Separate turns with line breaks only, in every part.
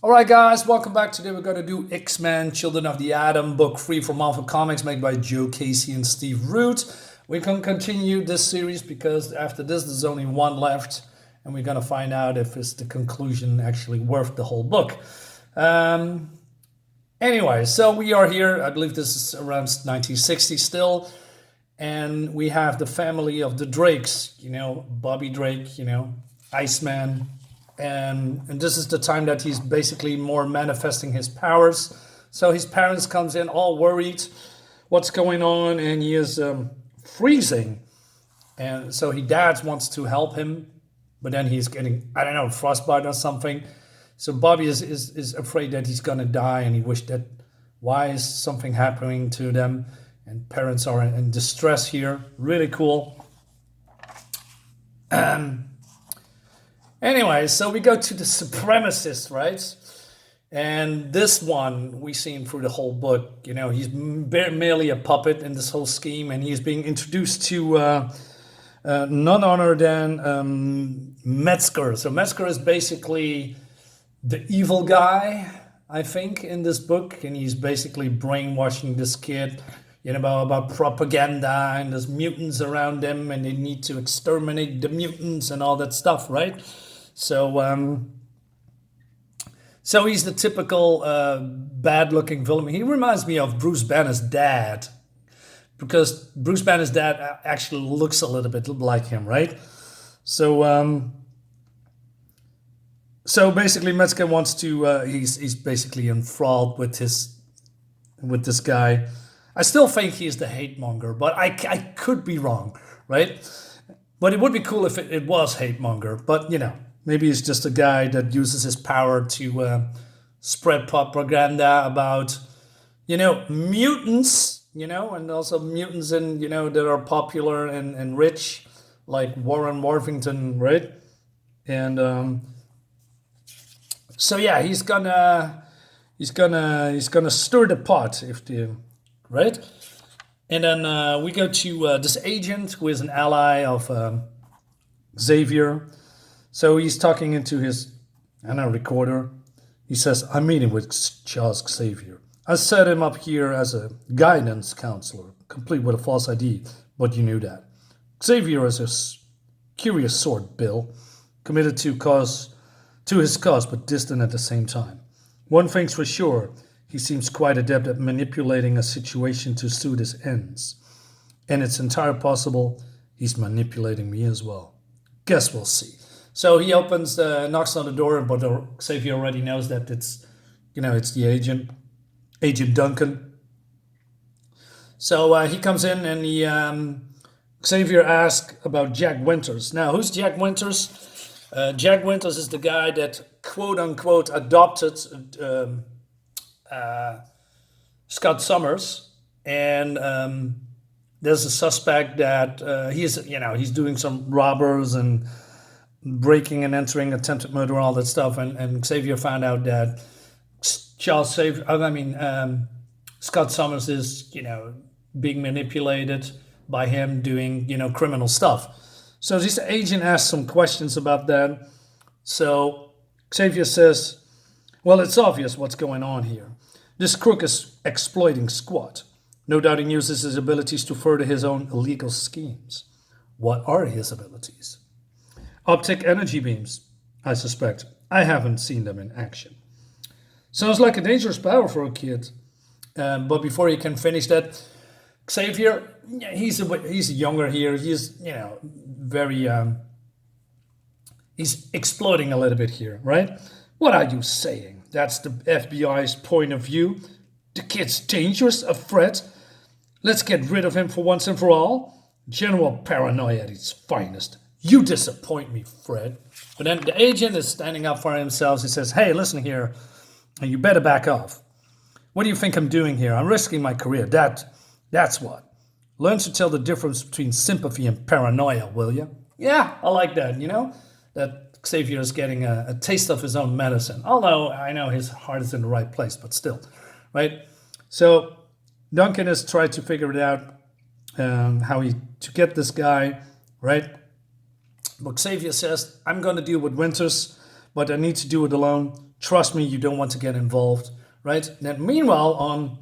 All right, guys, welcome back. Today we're going to do X-Men Children of the Atom, book 3 from Marvel Comics, made by Joe Casey and Steve Root. We can continue this series because after this, there's only one left, and we're going to find out if it's the conclusion actually worth the whole book. Um, anyway, so we are here. I believe this is around 1960 still, and we have the family of the Drakes. Bobby Drake. Iceman. And this is the time that he's basically more manifesting his powers. So his parents comes in all worried, what's going on, and he is freezing. And so his dad wants to help him, but then he's getting, I don't know, frostbite or something. So Bobby is afraid that he's gonna die, and he wished that why is something happening to them? And parents are in distress here. Really cool. Anyway, so we go to the supremacist, right? And this one, we see him through the whole book. He's merely a puppet in this whole scheme, and he's being introduced to none other than Metzger. So Metzger is basically the evil guy, I think, in this book, and he's basically brainwashing this kid, about propaganda, and there's mutants around them, and they need to exterminate the mutants and all that stuff, right? So he's the typical bad-looking villain. He reminds me of Bruce Banner's dad, because Bruce Banner's dad actually looks a little bit like him, right? So basically, Metzger wants to. He's basically enthralled with this guy. I still think he's the hate monger, but I could be wrong, right? But it would be cool if it was hate monger. But maybe he's just a guy that uses his power to spread propaganda about, mutants, and also mutants that are popular and rich, like Warren Worthington, right? And so yeah, he's gonna stir the pot right? And then we go to this agent who is an ally of Xavier. So he's talking into his recorder. He says, "I'm meeting with Charles Xavier. I set him up here as a guidance counselor, complete with a false ID, but you knew that. Xavier is a curious sort, Bill, committed to his cause, but distant at the same time. One thing's for sure, he seems quite adept at manipulating a situation to suit his ends. And it's entirely possible he's manipulating me as well. Guess we'll see." So he knocks on the door, but Xavier already knows that it's the agent, Agent Duncan. So he comes in, and Xavier asks about Jack Winters. Now, who's Jack Winters? Jack Winters is the guy that, quote unquote, adopted Scott Summers, and there's a suspect that he's doing some robbers and breaking and entering, attempted murder, all that stuff, and Xavier found out that Scott Summers is being manipulated by him doing criminal stuff. So this agent asks some questions about that. So Xavier says, "Well, it's obvious what's going on here. This crook is exploiting Squad. No doubt he uses his abilities to further his own illegal schemes. What are his abilities? Optic energy beams, I suspect. I haven't seen them in action. Sounds like a dangerous power for a kid." But before he can finish that, Xavier, he's younger here. He's very he's exploding a little bit here, right? "What are you saying? That's the FBI's point of view? The kid's dangerous, a threat? Let's get rid of him for once and for all? General paranoia at its finest. You disappoint me, Fred." But then the agent is standing up for himself. He says, "Hey, listen here, you better back off. What do you think I'm doing here? I'm risking my career. That's what. Learn to tell the difference between sympathy and paranoia, will you?" Yeah, I like that, that Xavier is getting a taste of his own medicine. Although I know his heart is in the right place, but still, right? So Duncan has tried to figure it out, how to get this guy, right? But Xavier says, "I'm going to deal with Winters, but I need to do it alone. Trust me, you don't want to get involved, right? Then meanwhile, on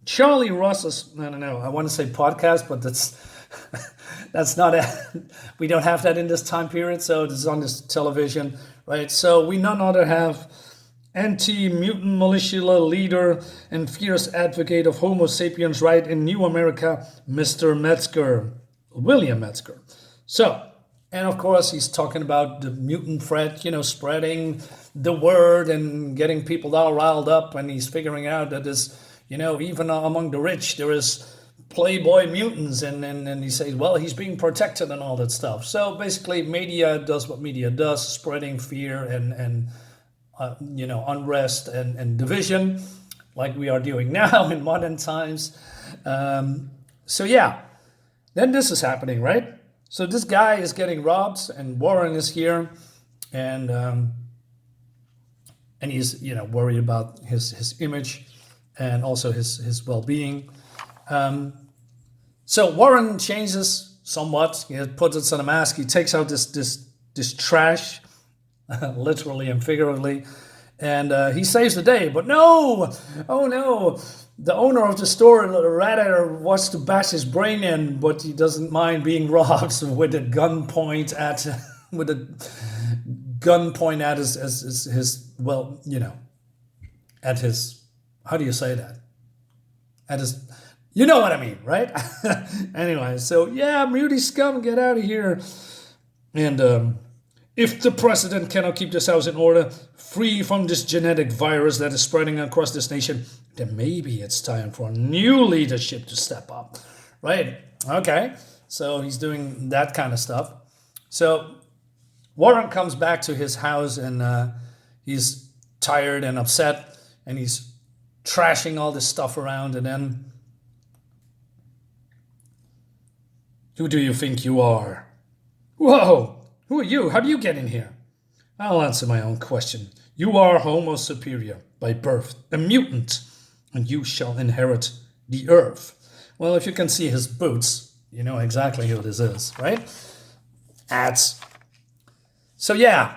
Charlie Ross's, I don't know, I want to say podcast, but that's not we don't have that in this time period, so this is on this television, right? So we none other have anti-mutant militia leader and fierce advocate of Homo sapiens right in New America, Mr. Metzger, William Metzger. So, and of course he's talking about the mutant threat, spreading the word and getting people all riled up, and he's figuring out that this, even among the rich, there is playboy mutants, and he says, well, he's being protected and all that stuff. So basically media does what media does, spreading fear and unrest and division, like we are doing now in modern times. So yeah, then this is happening, right? So this guy is getting robbed, and Warren is here, and he's worried about his image and also his well-being. So Warren changes somewhat. He puts on a mask. He takes out this trash, literally and figuratively, and he saves the day. But no, oh no, the owner of the store rather wants to bash his brain in, but he doesn't mind being robbed with a gunpoint at his well, at his, how do you say that? At his, you know what I mean, right? Anyway, so yeah, muty scum, get out of here. And if the president cannot keep this house in order, free from this genetic virus that is spreading across this nation, then maybe it's time for new leadership to step up, right? Okay, so he's doing that kind of stuff. So Warren comes back to his house, and he's tired and upset, and he's trashing all this stuff around, and then, who do you think you are? Whoa! Who are you? How do you get in here? I'll answer my own question. You are Homo superior by birth, a mutant, and you shall inherit the earth. Well, if you can see his boots, you know exactly who this is, right? So yeah,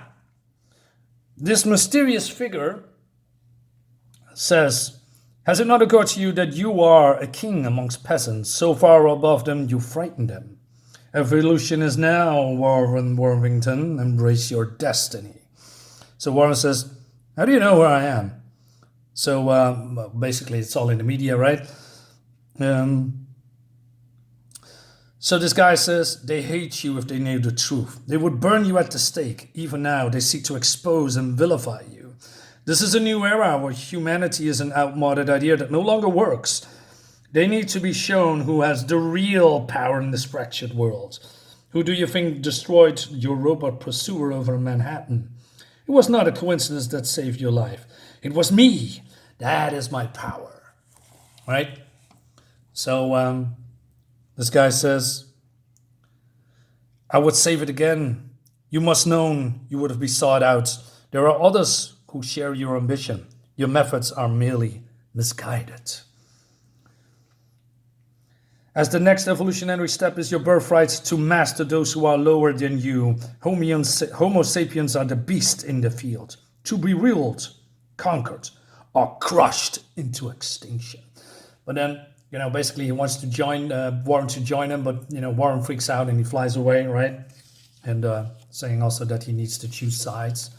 this mysterious figure says, has it not occurred to you that you are a king amongst peasants, so far above them you frighten them? Evolution is now, Warren Worthington, embrace your destiny. So Warren says, how do you know where I am? So basically it's all in the media, right? So this guy says, they hate you if they knew the truth. They would burn you at the stake. Even now, they seek to expose and vilify you. This is a new era where humanity is an outmoded idea that no longer works. They need to be shown who has the real power in this fractured world. Who do you think destroyed your robot pursuer over Manhattan? It was not a coincidence that saved your life. It was me. That is my power. Right? So this guy says, I would save it again. You must known you would have been sought out. There are others who share your ambition. Your methods are merely misguided. As the next evolutionary step is your birthright to master those who are lower than you. Homo sapiens are the beast in the field, to be ruled, conquered, or crushed into extinction. But then, basically he wants to join Warren to join him, but Warren freaks out and he flies away, right? And saying also that he needs to choose sides.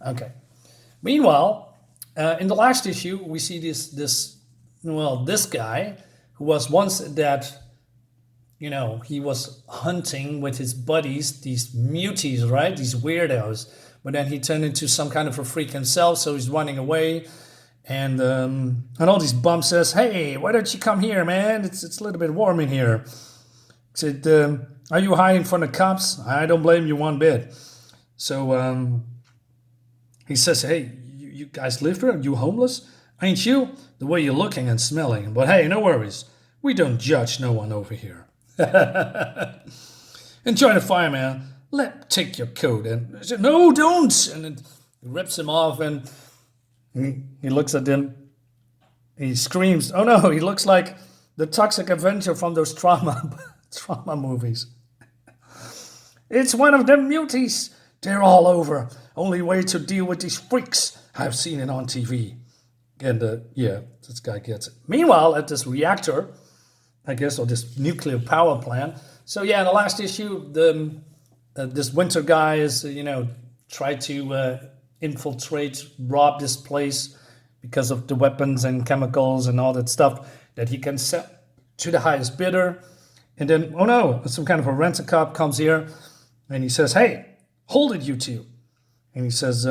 Okay. Meanwhile, in the last issue, we see this guy who was once that, he was hunting with his buddies, these muties, right? These weirdos. But then he turned into some kind of a freak himself, so he's running away. And all these bums says, hey, why don't you come here, man? It's a little bit warm in here. He said, are you hiding from the cops? I don't blame you one bit. So he says, hey, you guys live here? Are you homeless? Ain't you? The way you're looking and smelling. But hey, no worries. We don't judge no one over here. Enjoy the fire, man. Take your coat. And I said, no, don't. And it rips him off, and he looks at him. He screams. Oh no, he looks like the Toxic Avenger from those trauma movies. It's one of them muties. They're all over. Only way to deal with these freaks. I've seen it on TV. And yeah, this guy gets it. Meanwhile, at this reactor, I guess, or this nuclear power plant. So yeah, in the last issue, this winter guy is, tried to infiltrate, rob this place because of the weapons and chemicals and all that stuff that he can sell to the highest bidder. And then, oh no, some kind of a rent-a-cop comes here and he says, hey, hold it, you two. And he says,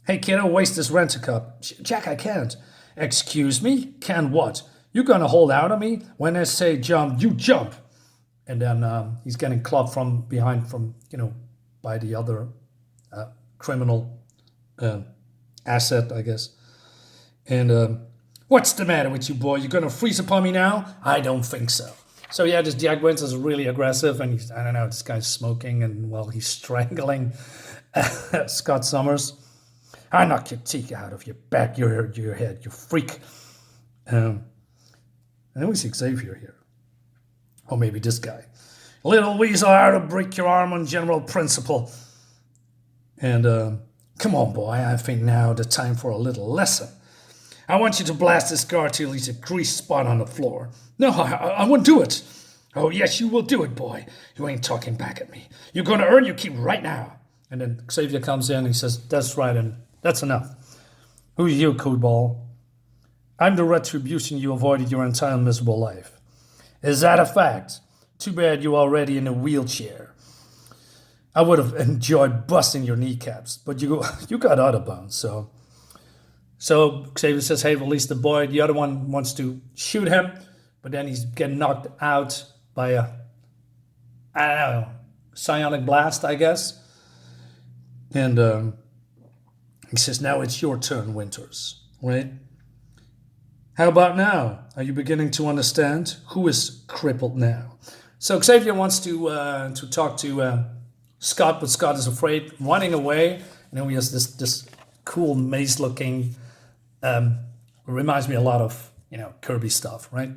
hey, kiddo, waste this rent-a-cop. Jack, I can't. Excuse me? Can what? You're going to hold out on me? When I say jump, you jump. And then he's getting clubbed from behind by the other criminal asset, I guess. And what's the matter with you, boy? You're going to freeze upon me now? I don't think so. So yeah, this Jack Winter is really aggressive, and I don't know, this guy's smoking, and well, he's strangling Scott Summers. I knock your teeth out of your back, your head, you freak. And then we see Xavier here. Or maybe this guy. Little weasel, how to break your arm on general principle. And come on, boy, I think now the time for a little lesson. I want you to blast this guard till he's a grease spot on the floor. No, I won't do it. Oh, yes, you will do it, boy. You ain't talking back at me. You're going to earn your keep right now. And then Xavier comes in and he says, that's right, and that's enough. Who's you, Coodball? I'm the retribution you avoided your entire miserable life. Is that a fact? Too bad you're already in a wheelchair. I would have enjoyed busting your kneecaps, but you got other bones, so... So Xavier says, hey, release the boy. The other one wants to shoot him, but then he's getting knocked out by a, I don't know, psionic blast, I guess. And he says, now it's your turn, Winters, right? How about now? Are you beginning to understand? Who is crippled now? So Xavier wants to talk to Scott, but Scott is afraid, running away. And then he has this cool maze-looking... reminds me a lot of, Kirby stuff, right?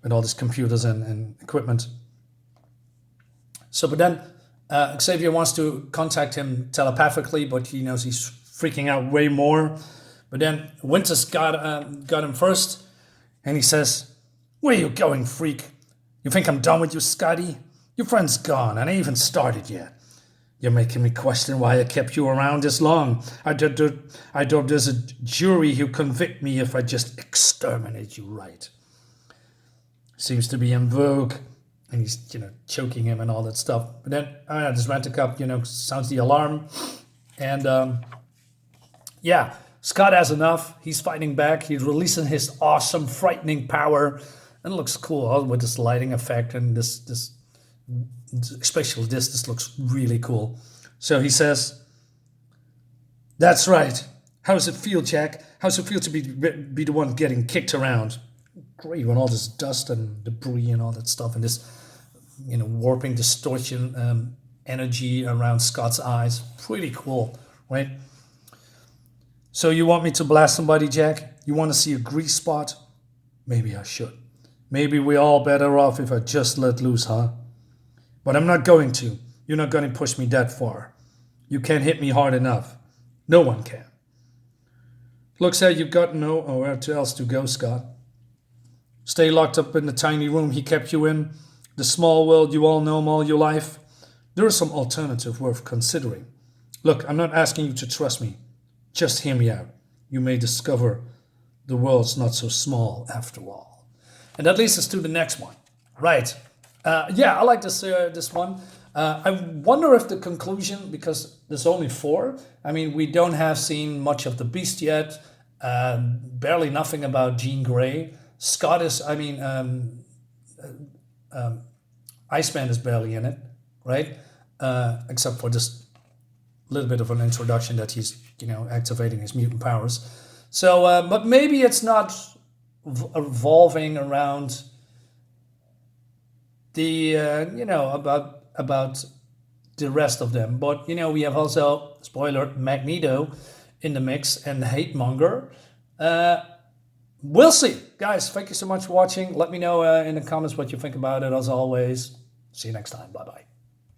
With all these computers and equipment. So, but then Xavier wants to contact him telepathically, but he knows he's freaking out way more. But then Winters got him first, and he says, where are you going, freak? You think I'm done with you, Scotty? Your friend's gone, and I ain't even started yet. You're making me question why I kept you around this long. I doubt there's a jury who convict me if I just exterminate you, right? Seems to be in vogue. And he's, choking him and all that stuff. But then, this rent-a-cop, sounds the alarm. And, yeah, Scott has enough. He's fighting back. He's releasing his awesome, frightening power. And it looks cool with this lighting effect and this especially this looks really cool. So he says, that's right. How does it feel, Jack? How does it feel to be the one getting kicked around? Great, when all this dust and debris and all that stuff and this, warping distortion energy around Scott's eyes. Pretty cool, right? So you want me to blast somebody, Jack? You want to see a grease spot? Maybe I should. Maybe we're all better off if I just let loose, huh? But I'm not going to. You're not going to push me that far. You can't hit me hard enough. No one can. Looks like you've got nowhere else to go, Scott. Stay locked up in the tiny room he kept you in, the small world you all know all your life. There is some alternative worth considering. Look, I'm not asking you to trust me. Just hear me out. You may discover the world's not so small after all. And that leads us to the next one. Right. I like this one. I wonder if the conclusion, because there's only 4. I mean, we don't have seen much of the Beast yet. Barely nothing about Jean Grey. Scott is, Iceman is barely in it, right? Except for this little bit of an introduction that he's, activating his mutant powers. So, but maybe it's not evolving around the about the rest of them, but we have also, spoiler, Magneto in the mix and Hate Monger. We'll see, guys. Thank you so much for watching. Let me know in the comments what you think about it. As always, see you next time. Bye bye.